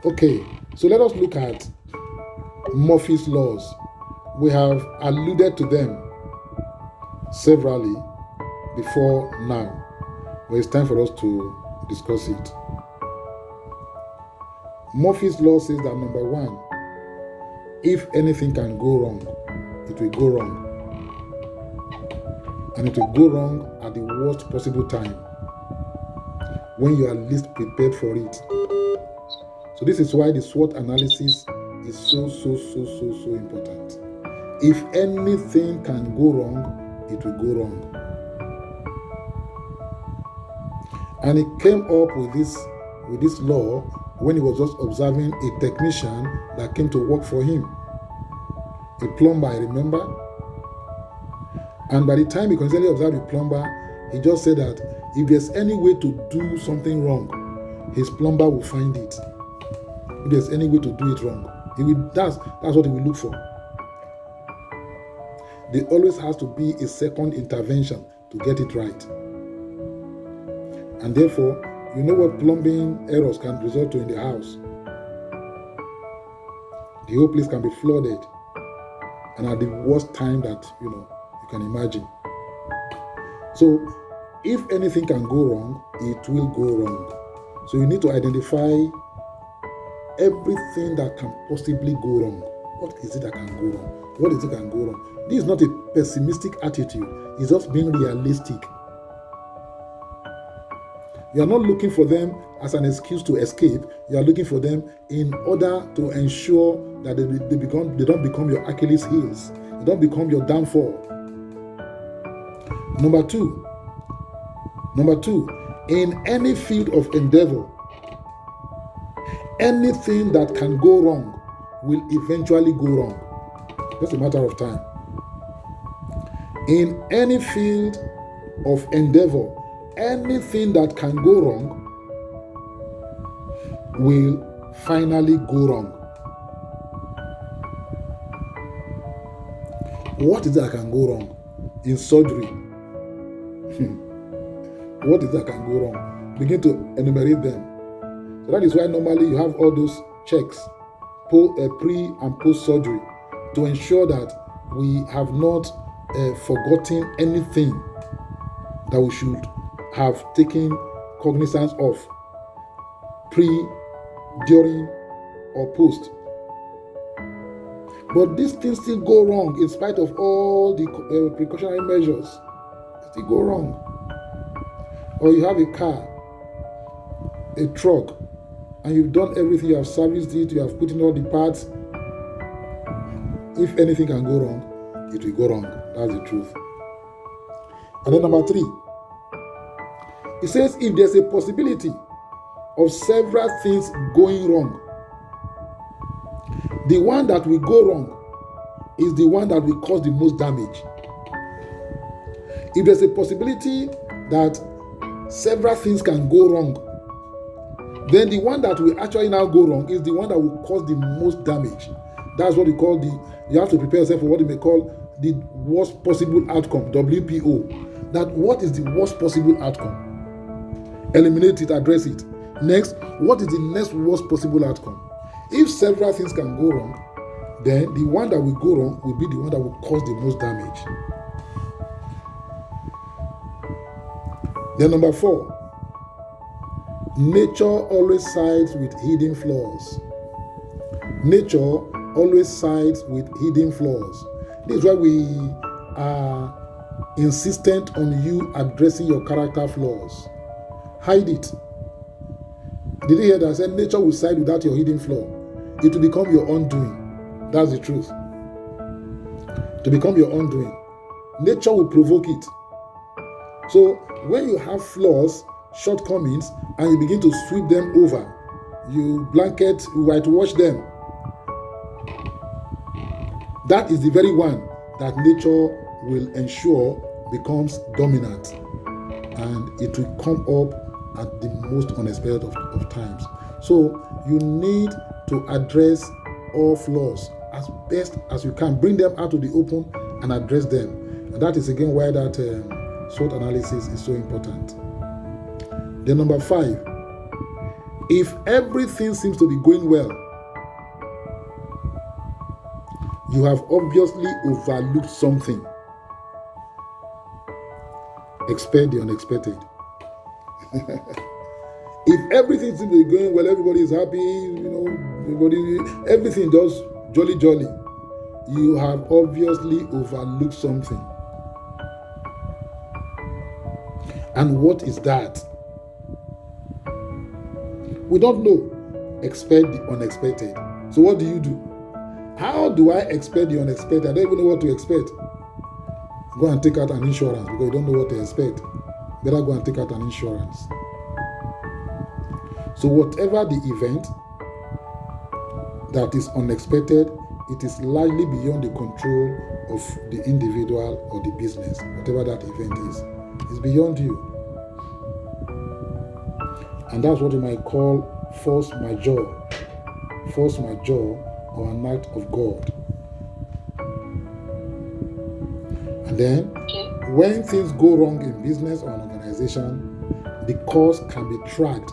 Okay, so let us look at Murphy's laws. We have alluded to them severally before now, but it's time for us to discuss it. Murphy's law says that number one, if anything can go wrong, it will go wrong. And it will go wrong at the worst possible time, when you are least prepared for it. So this is why the SWOT analysis is so important. If anything can go wrong, it will go wrong. And he came up with this law when he was just observing a technician that came to work for him. A plumber, I remember. And by the time he constantly observed the plumber, he just said that if there's any way to do something wrong, his plumber will find it. If there's any way to do it wrong, that's what he will look for. There always has to be a second intervention to get it right. And therefore, you know what plumbing errors can result to in the house. The whole place can be flooded, and at the worst time that you can imagine. So if anything can go wrong, it will go wrong. So you need to identify everything that can possibly go wrong. What is it that can go wrong? What is it that can go wrong? This is not a pessimistic attitude. It's just being realistic. You are not looking for them as an excuse to escape. You are looking for them in order to ensure that they don't become your Achilles heels. They don't become your downfall. Number two, in any field of endeavor, anything that can go wrong will eventually go wrong. Just a matter of time. In any field of endeavor, anything that can go wrong will finally go wrong. What is that can go wrong? In surgery. What is that can go wrong? Begin to enumerate them. So that is why normally you have all those checks, pre and post surgery, to ensure that we have not forgotten anything that we should have taken cognizance of pre, during, or post. But these things still go wrong in spite of all the precautionary measures. They still go wrong. Or you have a car, a truck, and you've done everything, you have serviced it, you have put in all the parts. If anything can go wrong, it will go wrong. That's the truth. And then number 3, it says if there's a possibility of several things going wrong, the one that will go wrong is the one that will cause the most damage. If there's a possibility that several things can go wrong, then the one that will actually now go wrong is the one that will cause the most damage. That's what we call you have to prepare yourself for what you may call the worst possible outcome, WPO. That what is the worst possible outcome? Eliminate it, address it. Next, what is the next worst possible outcome? If several things can go wrong, then the one that will go wrong will be the one that will cause the most damage. Then number 4, nature always sides with hidden flaws. Nature always sides with hidden flaws. This is why we are insistent on you addressing your character flaws. Hide it. Did you hear that? I said nature will side without your hidden flaw. It will become your undoing. That's the truth. To become your undoing. Nature will provoke it. So when you have flaws, shortcomings, and you begin to sweep them over, you blanket, you whitewash them, that is the very one that nature will ensure becomes dominant, and it will come up at the most unexpected of times. So you need to address all flaws as best as you can. Bring them out to the open and address them. And that is again why that SWOT analysis is so important. Then number 5, If everything seems to be going well, you have obviously overlooked something. Expect the unexpected. If everything seems to be going well, everybody is happy, everything just jolly. You have obviously overlooked something. And what is that? We don't know. Expect the unexpected. So what do? How do I expect the unexpected? I don't even know what to expect. Go and take out an insurance because you don't know what to expect. Better go and take out an insurance. So whatever the event that is unexpected, it is largely beyond the control of the individual or the business. Whatever that event is beyond you. And that's what you might call force majeure. Force majeure, or an act of God. And then, when things go wrong in business or an organization, the cause can be tracked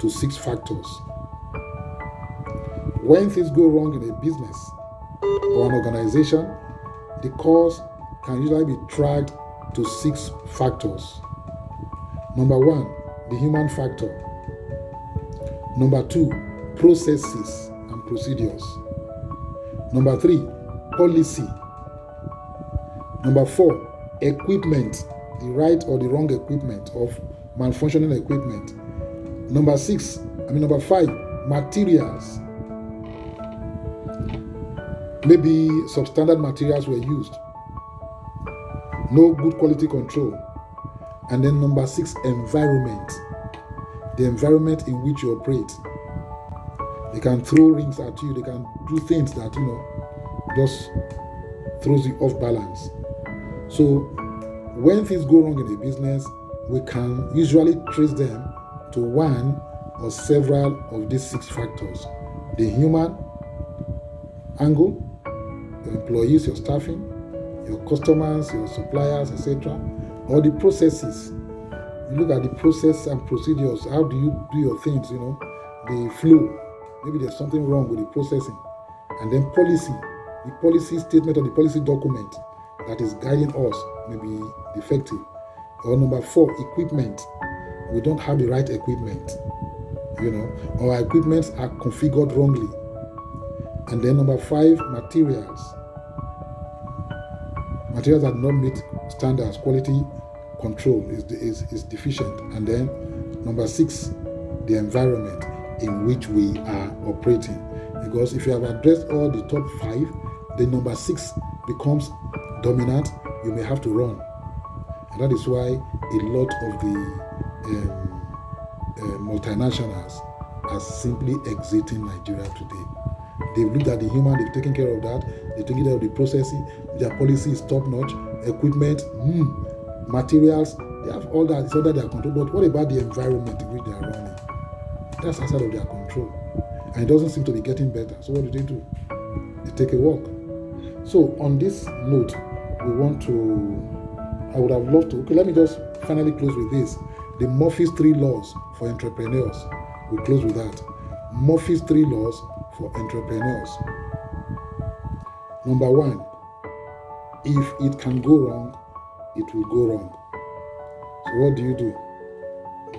to 6 factors. When things go wrong in a business or an organization, the cause can usually be tracked to 6 factors. Number 1, the human factor. Number 2, processes and procedures. Number 3, policy. Number 4, equipment, the right or the wrong equipment of malfunctioning equipment. Number 5, materials. Maybe substandard materials were used. No good quality control. And then number 6, environment. The environment in which you operate. They can throw rings at you. They can do things that, just throws you off balance. So when things go wrong in a business, we can usually trace them to one or several of these 6 factors. The human angle, your employees, your staffing, your customers, your suppliers, etc. Or the processes. You look at the process and procedures. How do you do your things, the flow. Maybe there's something wrong with the processing. And then policy. The policy statement or the policy document that is guiding us may be defective. Or number 4, equipment. We don't have the right equipment. Our equipments are configured wrongly. And then number 5, materials. Materials that do not meet standards, quality control is deficient. And then number 6, the environment in which we are operating. Because if you have addressed all the top 5, then number 6 becomes dominant, you may have to run. And that is why a lot of the multinationals are simply exiting Nigeria today. They've looked at the human, they've taken care of that, they've taken care of the processing, their policy is top-notch, equipment, materials, they have all that, it's under their control. But what about the environment in which they are running? That's outside of their control. And it doesn't seem to be getting better. So what do? They take a walk. So on this note, I would have loved to, let me just finally close with this. The Murphy's 3 laws for entrepreneurs. We'll close with that. Murphy's 3 laws for entrepreneurs. Number 1, if it can go wrong, it will go wrong. So what do?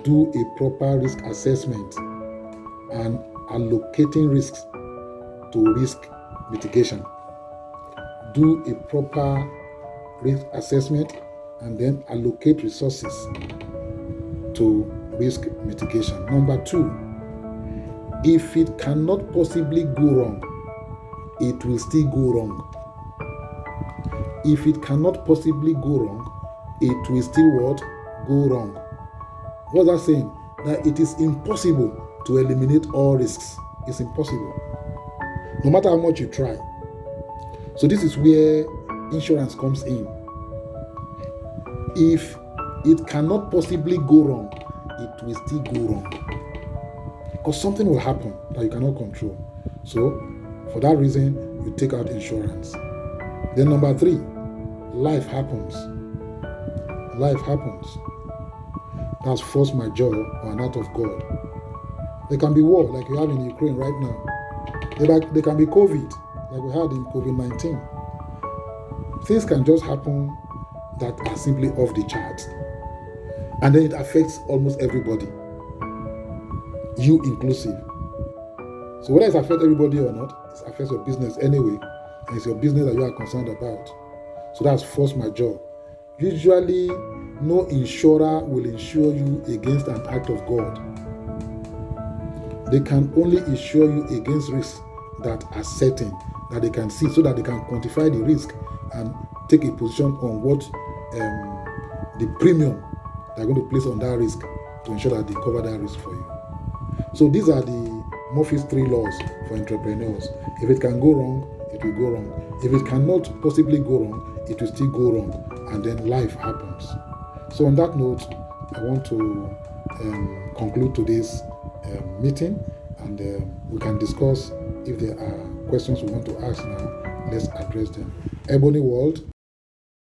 Do a proper risk assessment and allocating risks to risk mitigation. Do a proper risk assessment and then allocate resources to risk mitigation. Number 2, if it cannot possibly go wrong, it will still go wrong. If it cannot possibly go wrong, it will still what? Go wrong. What's that saying? That it is impossible to eliminate all risks. It's impossible. No matter how much you try. So this is where insurance comes in. If it cannot possibly go wrong, it will still go wrong. Because something will happen that you cannot control. So, for that reason, you take out insurance. Then number 3, life happens. Life happens. That's force majeure or an act of God. There can be war like we have in Ukraine right now. There can be COVID like we had in COVID-19. Things can just happen that are simply off the charts. And then it affects almost everybody, you inclusive. So whether it affects everybody or not, it affects your business anyway, and it's your business that you are concerned about. So that's force majeure. Usually, no insurer will insure you against an act of God. They can only insure you against risks that are certain, that they can see, so that they can quantify the risk and take a position on what the premium they're going to place on that risk to ensure that they cover that risk for you. So these are the Murphy's 3 laws for entrepreneurs. If it can go wrong, it will go wrong. If it cannot possibly go wrong, it will still go wrong, and then life happens. So on that note, I want to conclude today's meeting, and we can discuss if there are questions we want to ask now. Let's address them. Ebony World,